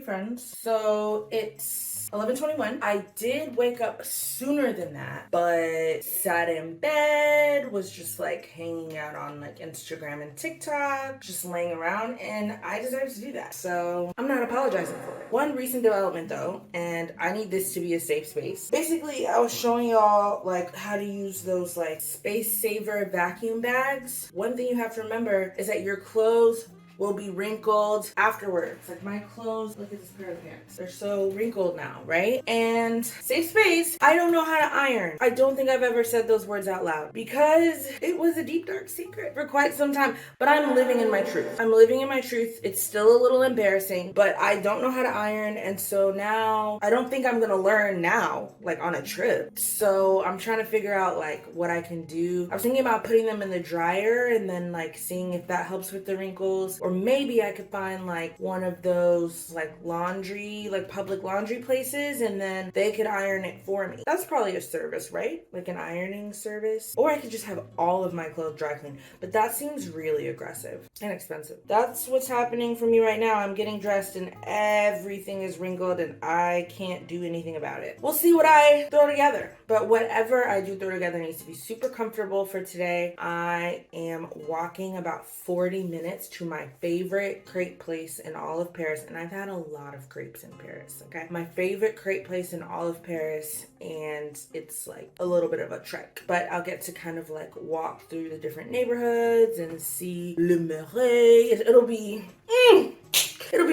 friends. So it's 11:21. I did wake up sooner than that, but sat in bed, was just like hanging out on like Instagram and TikTok, just laying around, and I decided to do that. So I'm not apologizing for it. One recent development though, and I need this to be a safe space. Basically, I was showing y'all like how to use those like space saver vacuum bags. One thing you have to remember is that your clothes will be wrinkled afterwards. Like my clothes, look at this pair of pants. They're so wrinkled now, right? And safe space, I don't know how to iron. I don't think I've ever said those words out loud because it was a deep dark secret for quite some time, but I'm living in my truth. I'm living in my truth. It's still a little embarrassing, but I don't know how to iron. And so now I don't think I'm gonna learn now, like on a trip. So I'm trying to figure out like what I can do. I was thinking about putting them in the dryer and then like seeing if that helps with the wrinkles. Or maybe I could find like one of those like laundry, like public laundry places, and then they could iron it for me. That's probably a service, right? Like an ironing service. Or I could just have all of my clothes dry cleaned. But that seems really aggressive and expensive. That's what's happening for me right now. I'm getting dressed and everything is wrinkled and I can't do anything about it. We'll see what I throw together. But whatever I do throw together needs to be super comfortable for today. I am walking about 40 minutes to my favorite crepe place in all of Paris, and I've had a lot of crepes in Paris, okay? My favorite crepe place in all of Paris, and it's like a little bit of a trek, but I'll get to kind of like walk through the different neighborhoods and see Le Marais. It'll be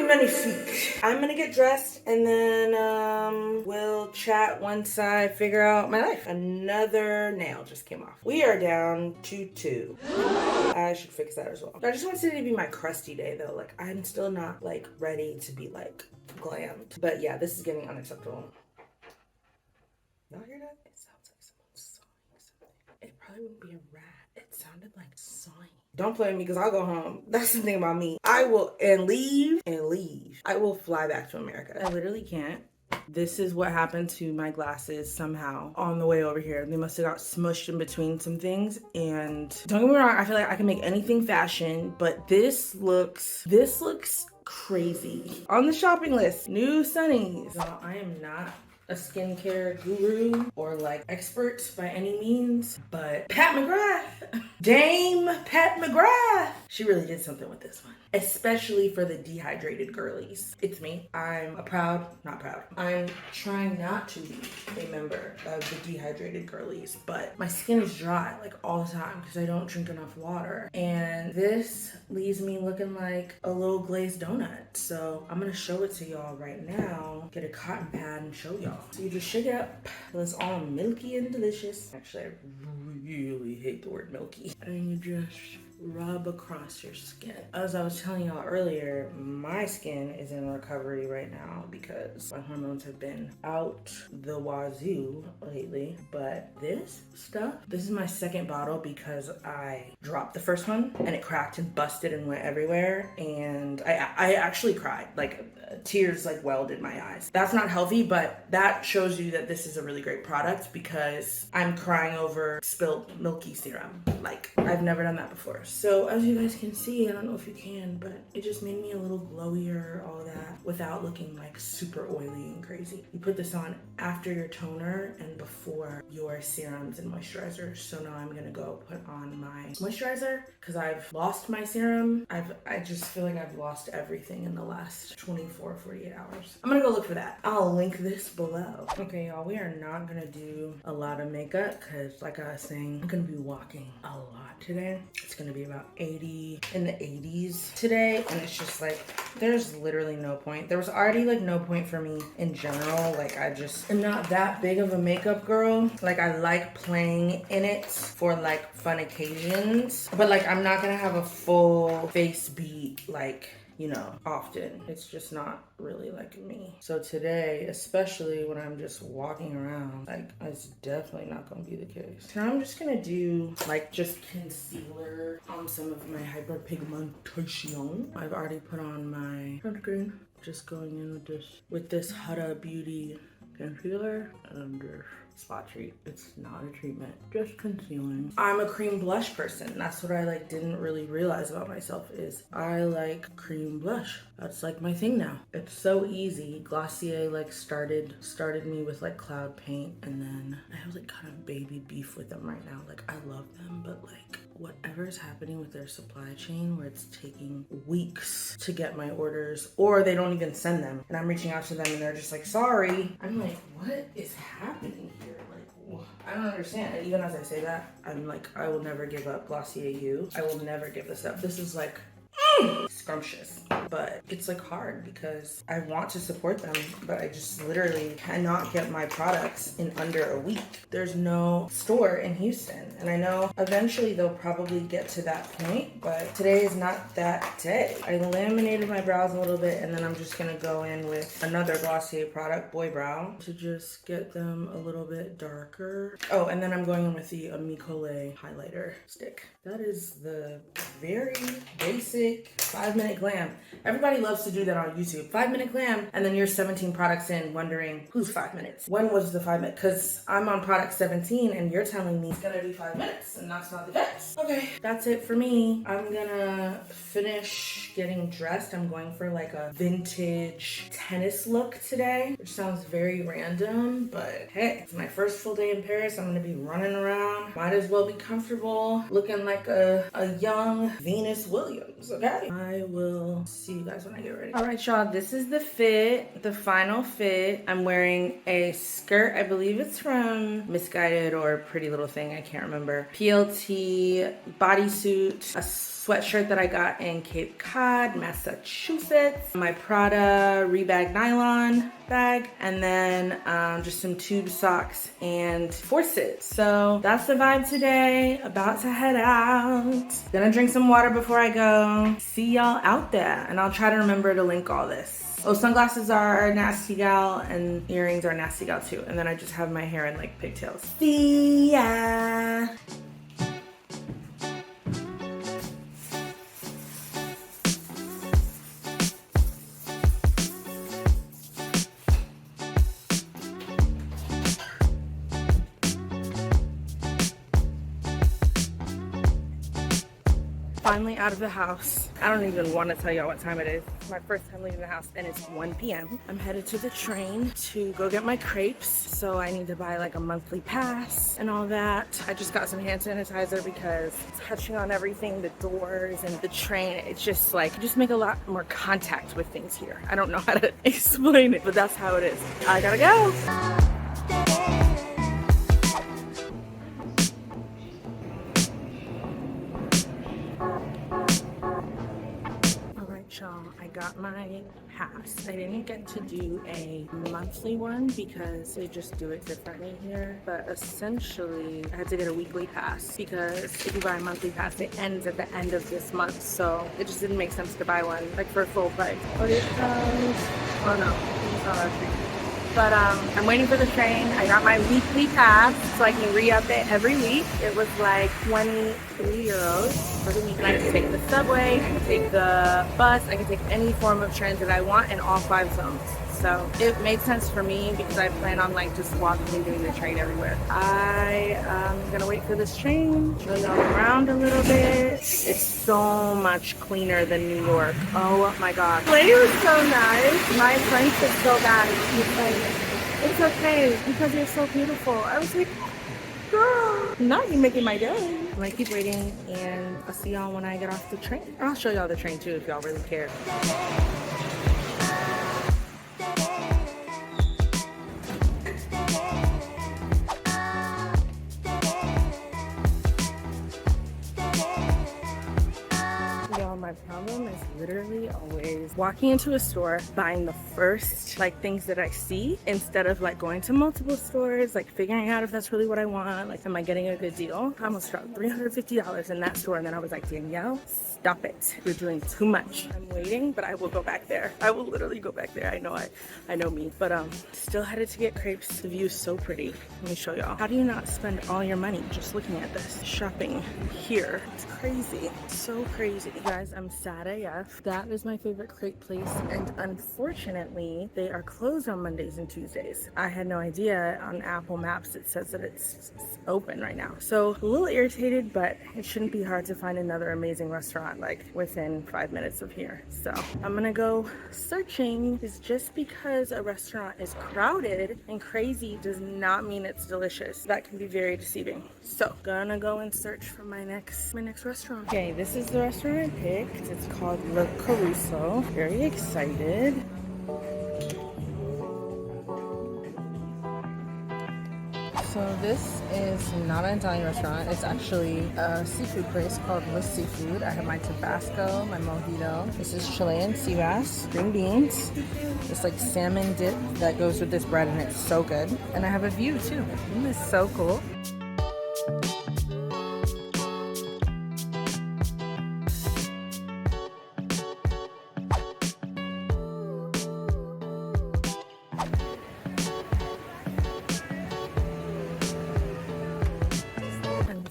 magnifique. I'm gonna get dressed and then we'll chat once I figure out my life. Another nail just came off. We are down to 2. I should fix that as well. I just want today to be my crusty day though. Like I'm still not like ready to be like glammed. But yeah, this is getting unacceptable. Y'all hear that? It sounds like someone's sawing something. It probably wouldn't be a rat. It sounded like sawing. Don't play with me because I'll go home. That's the thing about me. I will leave. I will fly back to America. I literally can't. This is what happened to my glasses somehow on the way over here. They must have got smushed in between some things. And don't get me wrong, I feel like I can make anything fashion, but this looks crazy. On the shopping list, new sunnies. So I am not a skincare guru or like expert by any means, but Pat McGrath, Dame Pat McGrath, she really did something with this one, especially for the dehydrated girlies. It's me. I'm I'm trying not to be a member of the dehydrated girlies, but my skin is dry like all the time because I don't drink enough water, and this leaves me looking like a little glazed donut. So I'm gonna show it to y'all right now, get a cotton pad and show y'all. So you just shake it up till it's all milky and delicious. Actually, I really hate the word milky. And you just rub across your skin. As I was telling y'all earlier, my skin is in recovery right now because my hormones have been out the wazoo lately. But this stuff, this is my second bottle because I dropped the first one and it cracked and busted and went everywhere. And I actually cried, like tears like welled in my eyes. That's not healthy, but that shows you that this is a really great product because I'm crying over spilled milky serum. Like I've never done that before. So as you guys can see, I don't know if you can, but it just made me a little glowier, all that, without looking like super oily and crazy. You put this on after your toner and before your serums and moisturizers. So now I'm gonna go put on my moisturizer because I've lost my serum. I just feel like I've lost everything in the last 48 hours. I'm gonna go look for that. I'll link this below. Okay, y'all, we are not gonna do a lot of makeup because like I was saying, I'm gonna be walking a lot today. It's gonna be about 80 in the 80s today, and it's just like there's literally no point. There was already like no point for me in general. Like I just am not that big of a makeup girl. Like I like playing in it for like fun occasions, but like I'm not gonna have a full face beat like, you know, often. It's just not really like me. So today, especially when I'm just walking around, like it's definitely not gonna be the case. So I'm just gonna do like just concealer on some of my hyperpigmentation. I've already put on my sunscreen. Just going in with this Huda Beauty concealer and just spot treat. It's not a treatment, just concealing. I'm a cream blush person. That's what I like didn't really realize about myself is I like cream blush. That's like my thing now. It's so easy. Glossier like started me with like cloud paint, and then I have like kind of baby beef with them right now. Like I love them, but like whatever is happening with their supply chain where it's taking weeks to get my orders, or they don't even send them, and I'm reaching out to them and they're just like, sorry. I'm like, what is happening here? Like, I don't understand. And even as I say that, I'm like, I will never give up Glossier U. I will never give this up. This is like scrumptious, but it's like hard because I want to support them, but I just literally cannot get my products in under a week. There's no store in Houston, and I know eventually they'll probably get to that point, but today is not that day. I laminated my brows a little bit, and then I'm just gonna go in with another Glossier product, Boy Brow, to just get them a little bit darker. Oh, and then I'm going in with the Amicole highlighter stick. That is the very basic 5-minute glam. Everybody loves to do that on YouTube. 5-minute glam, and then you're 17 products in wondering who's 5 minutes. When was the 5 minute? Because I'm on product 17 and you're telling me it's gonna be 5 minutes, and that's not the case. Okay, that's it for me. I'm gonna finish getting dressed. I'm going for like a vintage tennis look today, which sounds very random, but hey, it's my first full day in Paris. I'm gonna be running around. Might as well be comfortable, looking like a young Venus Williams, okay? I will see you guys when I get ready. All right, y'all, this is the fit, the final fit. I'm wearing a skirt. I believe it's from Misguided or Pretty Little Thing. I can't remember. PLT bodysuit, a sweatshirt that I got in Cape Cod, Massachusetts, my Prada Rebag nylon bag, and then just some tube socks and Forces. So that's the vibe today. About to head out. Gonna drink some water before I go. See y'all out there, and I'll try to remember to link all this. Oh, sunglasses are Nasty Gal, and earrings are Nasty Gal too. And then I just have my hair in like pigtails. See ya! Finally out of the house. I don't even want to tell y'all what time it is. It's my first time leaving the house, and it's 1 p.m. I'm headed to the train to go get my crepes, so I need to buy like a monthly pass and all that. I just got some hand sanitizer because touching on everything, the doors and the train, it's just like, you just make a lot more contact with things here. I don't know how to explain it, but that's how it is. I gotta go. I got my pass. I didn't get to do a monthly one because they just do it differently here, but essentially I had to get a weekly pass because if you buy a monthly pass, it ends at the end of this month, so it just didn't make sense to buy one like for full price. But it oh no, it's not our train. But I'm waiting for the train. I got my weekly pass so I can re-up it every week. It was like 23 euros for the week. And I can take the subway, I can take the bus, I can take any form of transit I want in all 5 zones. So it made sense for me because I plan on like just walking and doing the train everywhere. I am gonna wait for this train, show y'all around a little bit. It's so much cleaner than New York. Oh my God. The lady was so nice. My French is so bad. She's like, it's okay because you're so beautiful. I was like, girl, now you're making my day. I'm gonna keep waiting, and I'll see y'all when I get off the train. I'll show y'all the train too if y'all really care. My problem is literally always walking into a store, buying the first like things that I see instead of like going to multiple stores, like figuring out if that's really what I want. Like, am I getting a good deal? I almost dropped $350 in that store, and then I was like, Danielle, stop it. You're doing too much. I'm waiting, but I will go back there. I will literally go back there. I know me, but still headed to get crepes. The view is so pretty. Let me show y'all. How do you not spend all your money just looking at this? Shopping here. It's crazy. So crazy. You guys, I'm sad AF. That is my favorite crepe great place, and unfortunately they are closed on Mondays and Tuesdays. I had no idea. On Apple Maps it says that it's open right now, so a little irritated, but it shouldn't be hard to find another amazing restaurant like within 5 minutes of here. So I'm gonna go searching. Is just because a restaurant is crowded and crazy does not mean it's delicious. That can be very deceiving. So gonna go and search for my next restaurant. Okay, this is the restaurant I picked. It's called Luxe. Very excited. So this is not an Italian restaurant. It's actually a seafood place called Luxe Seafood. I have my Tabasco, my mojito. This is Chilean sea bass, green beans. This like salmon dip that goes with this bread, and it's so good. And I have a view too. Isn't this so cool?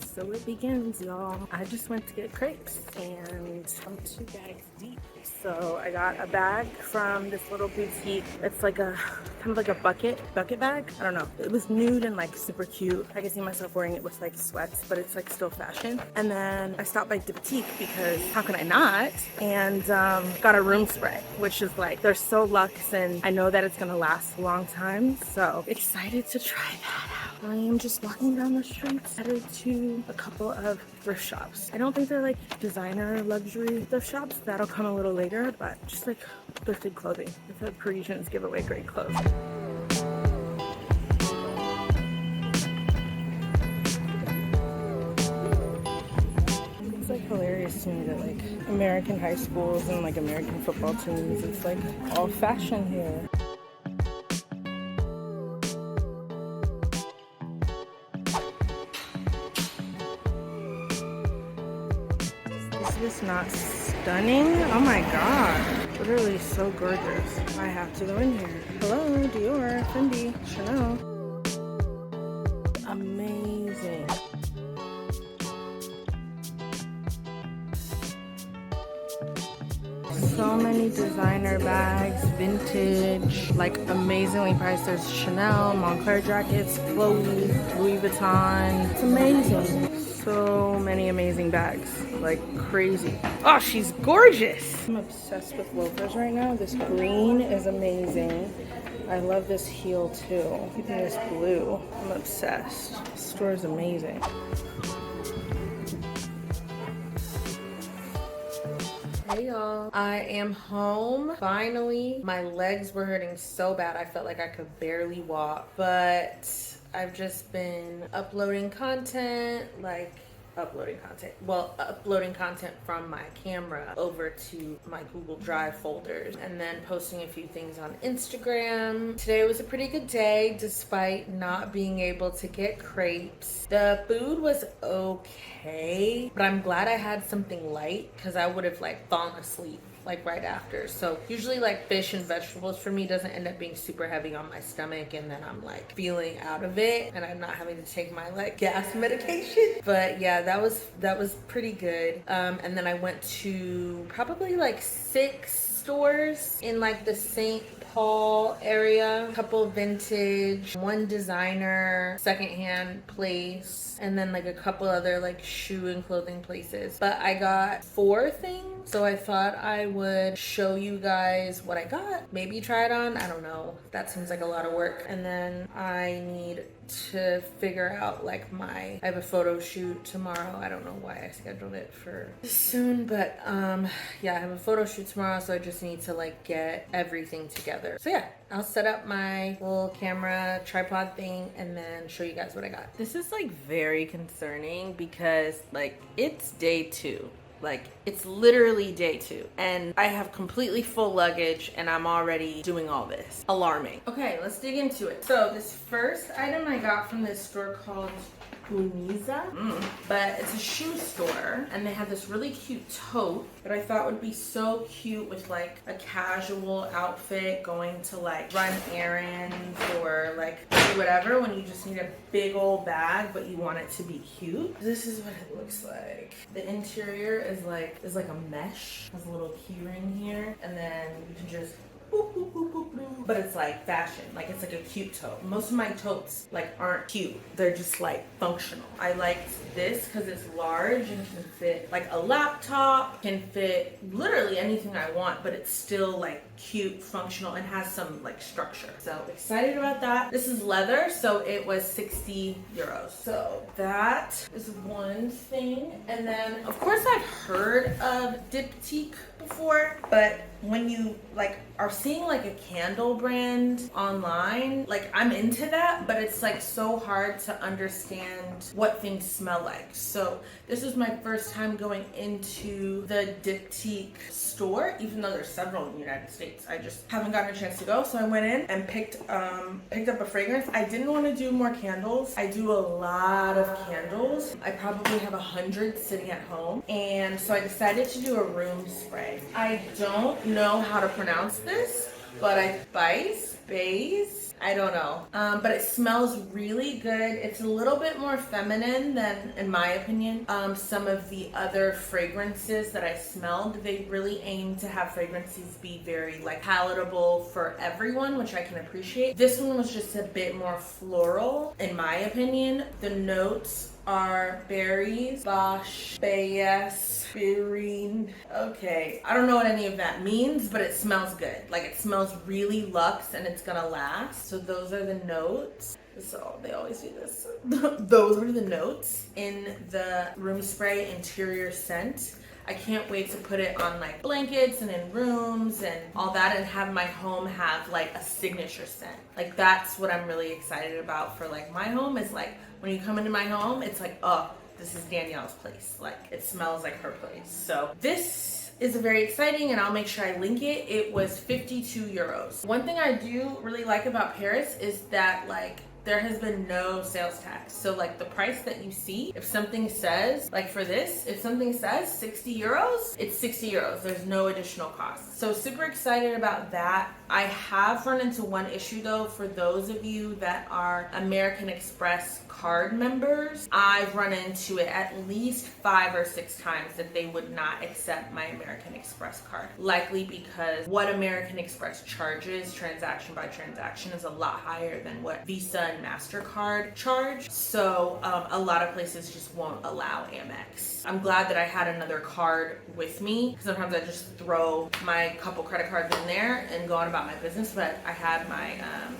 So it begins, y'all. I just went to get crepes and I'm 2 bags deep. So I got a bag from this little boutique. It's like a kind of like a bucket bag. I don't know. It was nude and like super cute. I can see myself wearing it with like sweats, but it's like still fashion. And then I stopped by Diptyque because how can I not? And got a room spray, which is like, they're so luxe and I know that it's gonna last a long time. So excited to try that out. I am just walking down the streets, headed to a couple of thrift shops. I don't think they're like designer luxury thrift shops. That'll come a little later, but just like thrifted clothing. The Parisians give away great clothes. It's like hilarious to me that like American high schools and like American football teams, it's like all fashion here. Is this not stunning? Oh my god. Literally so gorgeous. I have to go in here. Hello, Dior, Fendi, Chanel. Amazing. So many designer bags, vintage, like amazingly priced. There's Chanel, Moncler jackets, Chloe, Louis Vuitton. It's amazing. So many amazing bags, like crazy. Oh, she's gorgeous. I'm obsessed with loafers right now. This green is amazing. I love this heel too. Even this blue. I'm obsessed. This store is amazing. Hey y'all, I am home finally. My legs were hurting so bad I felt like I could barely walk, but I've just been uploading content from my camera over to my Google Drive folders and then posting a few things on Instagram. Today was a pretty good day despite not being able to get crepes. The food was okay, but I'm glad I had something light because I would have like fallen asleep like right after. So usually like fish and vegetables for me doesn't end up being super heavy on my stomach, and then I'm like feeling out of it and I'm not having to take my like gas medication. But yeah, that was pretty good. And then I went to probably like 6 stores in like the St. Paul area, a couple vintage, one designer, secondhand place, and then like a couple other like shoe and clothing places. But I got 4 things, so I thought I would show you guys what I got. Maybe try it on, I don't know. That seems like a lot of work. And then I need to figure out like I have a photo shoot tomorrow. I don't know why I scheduled it for soon, but yeah, I have a photo shoot tomorrow, so I just need to like get everything together. So yeah, I'll set up my little camera tripod thing and then show you guys what I got. This is like very concerning because like it's day 2. Like, it's literally day 2 and I have completely full luggage and I'm already doing all this. Alarming. Okay, let's dig into it. So this first item I got from this store called Unisa. But it's a shoe store, and they have this really cute tote that I thought would be so cute with like a casual outfit going to like run errands or like do whatever when you just need a big old bag but you want it to be cute. This is what it looks like. The interior is like a mesh. Has a little key ring here, and then you can just boop, boop, boop, boop, boop. But it's like fashion, like it's like a cute tote. Most of my totes like aren't cute, they're just like functional. I liked this because it's large and can fit like a laptop, can fit literally anything I want, but it's still like cute, functional, and has some like structure. So excited about that. This is leather, so it was 60 euros. So that is one thing. And then of course I've heard of Diptyque before, but when you like are seeing like a candle brand online, like I'm into that, but it's like so hard to understand what things smell like. So this was my first time going into the Diptyque store, even though there's several in the United States. I just haven't gotten a chance to go. So I went in and picked up a fragrance. I didn't want to do more candles. I do a lot of candles. I probably have 100 sitting at home. And so I decided to do a room spray. I don't know how to pronounce this, but Beige, I don't know. But it smells really good. It's a little bit more feminine than, in my opinion, some of the other fragrances that I smelled. They really aim to have fragrances be very like palatable for everyone, which I can appreciate. This one was just a bit more floral, in my opinion. The notes are berries, bosh, bayes, spirine. Okay, I don't know what any of that means, but it smells good. Like it smells really luxe and it's gonna last. So those are the notes. So they always do this. Those are the notes in the room spray interior scent. I can't wait to put it on like blankets and in rooms and all that, and have my home have like a signature scent. Like that's what I'm really excited about for like my home, is like when you come into my home, it's like, oh, this is Danielle's place. Like it smells like her place. So this is very exciting, and I'll make sure I link it. It was 52 euros. One thing I do really like about Paris is that like there has been no sales tax. So like the price that you see, if something says, like for this, if something says 60 euros, it's 60 euros. There's no additional cost. So super excited about that. I have run into one issue though, for those of you that are American Express card members. I've run into it at least 5 or 6 times that they would not accept my American Express card. Likely because what American Express charges transaction by transaction is a lot higher than what Visa and MasterCard charge. So a lot of places just won't allow Amex. I'm glad that I had another card with me. Sometimes I just throw my couple credit cards in there and go on about my business, but I had my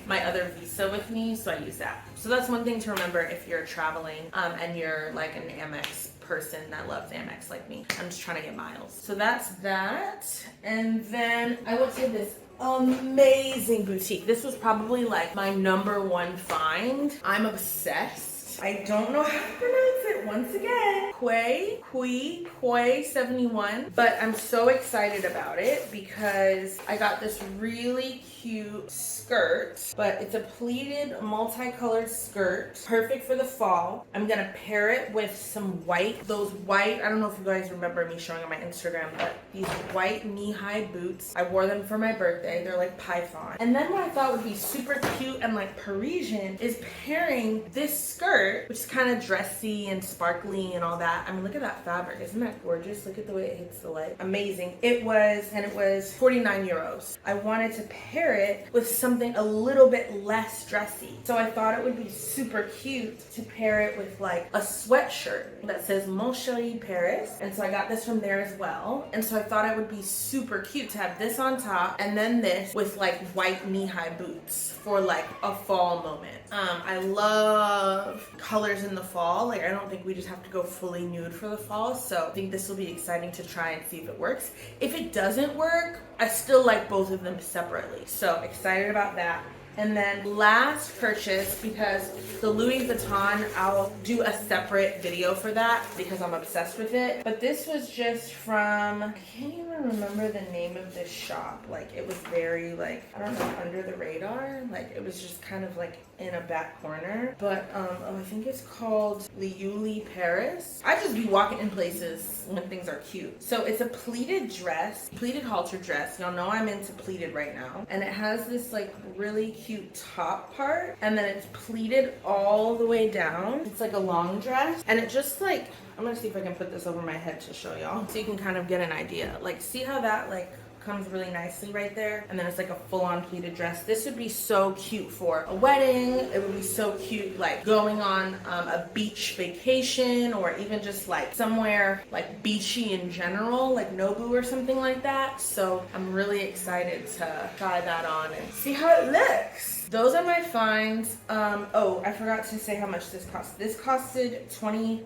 my other Visa with me, so I use that. So that's one thing to remember if you're traveling and you're like an Amex person that loves Amex like me. I'm just trying to get miles. So that's that. And then I went to this amazing boutique. This was probably like my #1 find. I'm obsessed. I don't know how to pronounce it once again. Quai 71. But I'm so excited about it because I got this really cute skirt, but it's a pleated multicolored skirt, perfect for the fall. I'm gonna pair it with some white, those white, I don't know if you guys remember me showing on my Instagram, but these white knee-high boots. I wore them for my birthday. They're like python. And then what I thought would be super cute and like Parisian is pairing this skirt, which is kind of dressy and sparkly and all that. I mean, look at that fabric. Isn't that gorgeous? Look at the way it hits the light. Amazing. It was 49 euros. I wanted to pair it with something a little bit less dressy. So I thought it would be super cute to pair it with like a sweatshirt that says Mon Chéri Paris. And so I got this from there as well. And so I thought it would be super cute to have this on top and then this with like white knee-high boots for like a fall moment. I love colors in the fall. Like I don't think we just have to go fully nude for the fall. So I think this will be exciting to try and see if it works. If it doesn't work, I still like both of them separately. So excited about that. And then last purchase, because the Louis Vuitton, I'll do a separate video for that because I'm obsessed with it. But this was just from, I can't even remember the name of this shop. Like, it was very, like, I don't know, under the radar. Like, it was just kind of like in a back corner. But oh, I think it's called Liuli Paris. I just be walking in places when things are cute. So it's a pleated dress, pleated halter dress. Y'all know I'm into pleated right now. And it has this like really cute top part, and then it's pleated all the way down. It's like a long dress, and it just like, I'm gonna see if I can put this over my head to show y'all so you can kind of get an idea. Like, see how that like comes really nicely right there, and then it's like a full-on pleated dress. This would be so cute for a wedding. It would be so cute like going on a beach vacation, or even just like somewhere like beachy in general, like Nobu or something like that. So I'm really excited to try that on and see how it looks. Those are my finds. Oh, I forgot to say how much this cost. This costed 29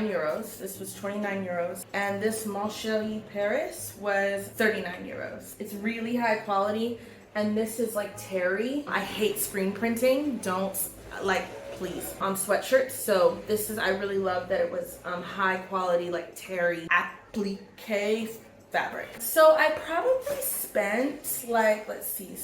euros. This was 29 euros. And this Mancherie Paris was 39 euros. It's really high quality. And this is like terry. I hate screen printing. Don't, like, please, on sweatshirts. So this is, I really love that it was high quality, like terry applique fabric. So I probably spent like, let's see,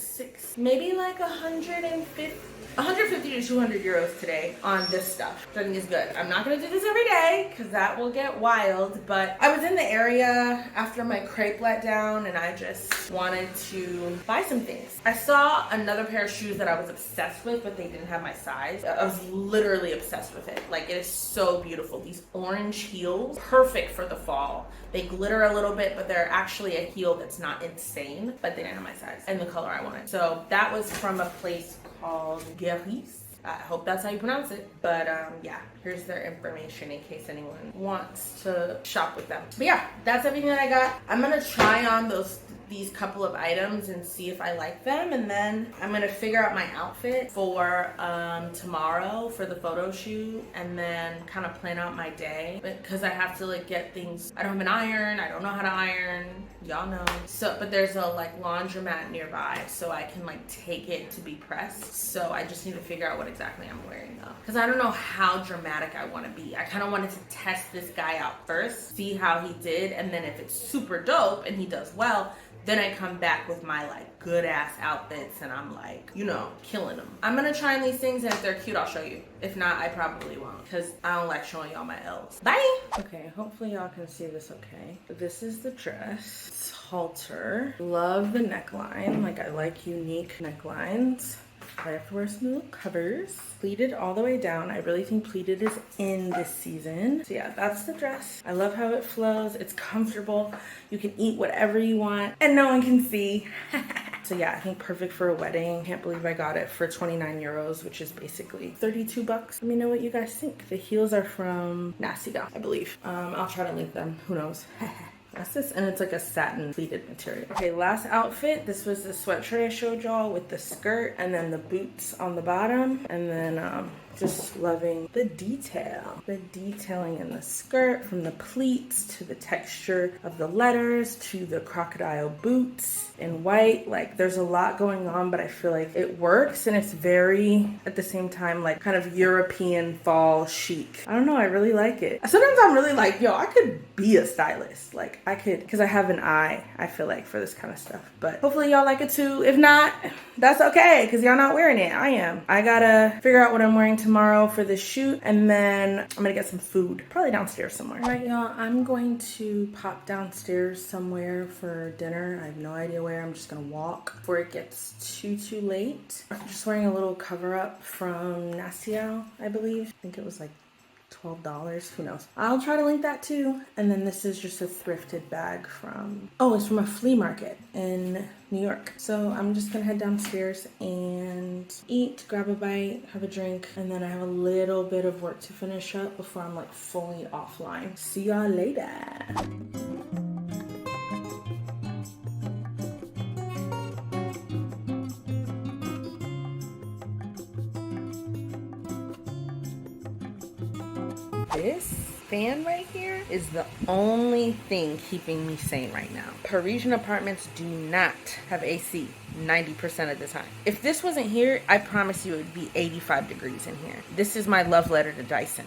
maybe like 150 to 200 euros today on this stuff, which I think is good. I'm not gonna do this every day because that will get wild, but I was in the area after my crepe let down and I just wanted to buy some things. I saw another pair of shoes that I was obsessed with, but they didn't have my size. I was literally obsessed with it. Like, it is so beautiful. These orange heels, perfect for the fall. They glitter a little bit, but they're actually a heel that's not insane, but they didn't have my size and the color I wanted. So that was from a place called Garrice. I hope that's how you pronounce it. But yeah, here's their information in case anyone wants to shop with them. But yeah, that's everything that I got. I'm gonna try on these couple of items and see if I like them, and then I'm gonna figure out my outfit for tomorrow for the photo shoot, and then kind of plan out my day, because I have to like get things. I don't have an iron, I don't know how to iron, y'all know. So, but there's a like laundromat nearby, so I can like take it to be pressed. So I just need to figure out what exactly I'm wearing though, because I don't know how dramatic I want to be. I kind of wanted to test this guy out first, see how he did, and then if it's super dope and he does well, then I come back with my like good ass outfits and I'm like, you know, killing them. I'm gonna try on these things, and if they're cute, I'll show you. If not, I probably won't, because I don't like showing y'all my L's. Bye! Okay, hopefully y'all can see this okay. This is the dress. It's halter. Love the neckline. Like, I like unique necklines. I have to wear some little covers. Pleated all the way down. I really think pleated is in this season. So yeah, that's the dress. I love how it flows. It's comfortable. You can eat whatever you want and no one can see. So yeah, I think perfect for a wedding. Can't believe I got it for 29 euros, which is basically 32 bucks. Let me know what you guys think. The heels are from Nasty, I believe. I'll try to link them. Who knows? That's this, and it's like a satin pleated material. Okay, last outfit. This was the sweatshirt I showed y'all with the skirt and then the boots on the bottom, and then just loving the detail. The detailing in the skirt, from the pleats to the texture of the letters to the crocodile boots in white. Like, there's a lot going on, but I feel like it works, and it's very, at the same time, like kind of European fall chic. I don't know, I really like it. Sometimes I'm really like, yo, I could be a stylist. Like, I could, because I have an eye, I feel like, for this kind of stuff. But hopefully y'all like it too. If not, that's okay, because y'all not wearing it. I am. I gotta figure out what I'm wearing tomorrow for the shoot, and then I'm gonna get some food, probably downstairs somewhere. All right, y'all, I'm going to pop downstairs somewhere for dinner. I have no idea where. I'm just gonna walk before it gets too late. I'm just wearing a little cover up from Nastia, I believe. I think it was like $12, who knows. I'll try to link that too. And then this is just a thrifted bag from, oh, it's from a flea market in New York. So I'm just gonna head downstairs and eat, grab a bite, have a drink, and then I have a little bit of work to finish up before I'm like fully offline. See y'all later. This fan right here is the only thing keeping me sane right now. Parisian apartments do not have AC. 90% of the time. If this wasn't here, I promise you it would be 85 degrees in here. This is my love letter to Dyson.